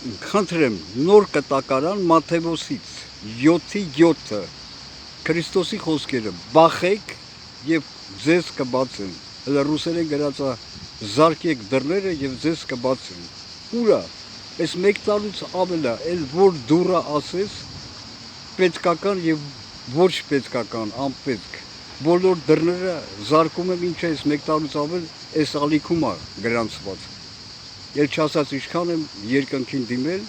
Խնդրեմ, նոր կտակարան Մատթեոսից 7:7 Քրիստոսի խոսքերը բախեք եւ ձեզ կբացեն։ Հələ ռուսերեն գրած է զարկեք դռները եւ ձեզ կբացեն։ Ուրա, այս մեկ տարուց ավելա, էլ որ դուռը ասես պետքական եւ ոչ պետքական, անպետք։ Բոլոր դռները զարկում եմ ինչ է այս մեկ տարուց ավել, այս ալիքում է գրանցված։ Էլ չասած ինչքան եմ երկնքին դիմել,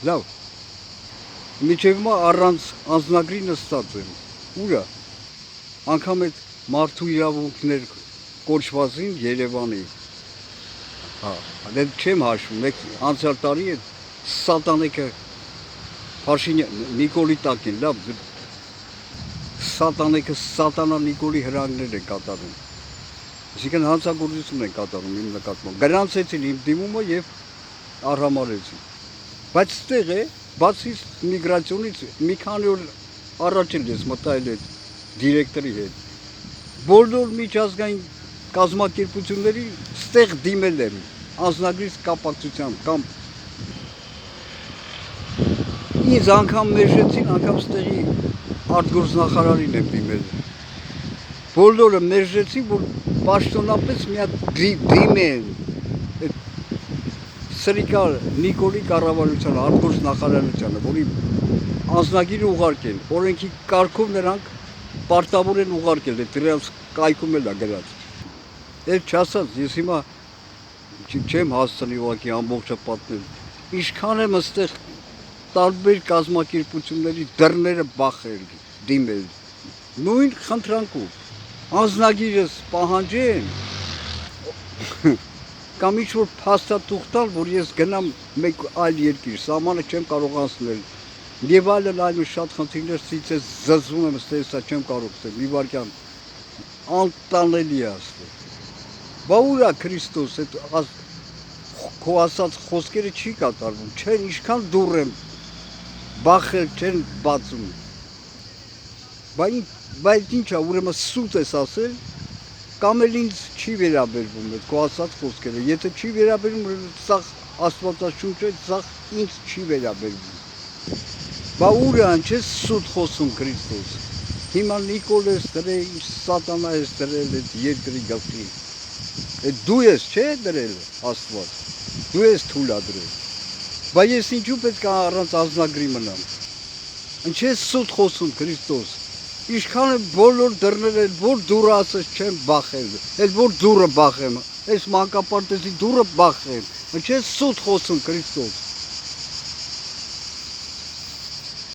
լավ, միջև մա առանց անձնագրի նստած եմ, ուրա, անգամ այդ մարդու իրավունքներ կոչվածին Երևանի, դեպ չեմ հաշվում, մեկ անցյալ տարի այդ սատանեկը Նիկոլի տակին, լավ, սատանեկը սատանա Նիկոլի հրանգներ է կատարում, այսինքն հանցագործություն են կատարում իմ նկատմամբ, գրանցեցին իմ դիմումը և արհամարեցին, բայց ստեղ է, բացի միգրացիոնից մի քանի օր առաջ էլ ես մտայել այդ դիրեկտորի հետ, բոլոր միջազգային կազմակերպությունների ստեղ դիմել եմ, անձնագրից կապակցությամբ, կամ ինձ անգամ մերժեցին, անգամ ստեղի արտգործնախարարին եմ դիմել, բոլորը մերժեցին, որ պաշտոնապես մի հատ դիմեն, սրիկար Նիկոլի կառավարությանը, արտգործնախարարությանը, որի անձնագիրը ուղարկել, օրենքի կարգով նրանք պարտավոր են ուղարկել, դրանց կայքում էլ է գրած։ Էլ չասած, ես հիմա չեմ հասցնի ուղղակի ամբողջը պատմել, ինչքան եմ այստեղ տարբեր կազմակերպությունների դռները բախել, դիմել, նույն խնդրանքով, անձնագիրս պահանջեն, կամ ինչ-որ փաստաթուղթ տալ, որ ես գնամ մեկ այլ երկիր, սահմանը չեմ կարող անցնել, և այլն շատ խնդիրներ, ցույցես զզվում եմ, ստեսա չեմ կարող ստել, մի վարքյան, անտանելի է ստել, բա ուր է Քրիստոս, քո ասած խոսքերը չի կատարվում, չեն ինչքան դուռ եմ, բախել չեն բացում, բայց ինչ է, ուրեմն սուտ ես ասել, կամ էլ ինձ չի վերաբերվում այդ քո ասած խոսքերը, եթե չի վերաբերվում, սաղ աստվածաշունչը, սաղ ինձ չի վերաբերվում, բա ուր է չես սուտ խոսում Քրիստոս, հիմա Նիկոլ ես դրել, ինչ սատանա ես դրել այդ երկրի գլխին, այդ դու ես չէ դրել Աստված, դու ես թույլատրել, բա ես ինչու պետք է առանց անձնագրի մնամ, ինչ ես սուտ խոսում Քրիստոս, ինչքան է բոլոր դռները, որ դուռը ասես չեմ բախել, էլ որ դուռը բախեմ, այս մանկապարտեզի դուռը բախեմ, ինչ ես սուտ խոսում Քրիստոս,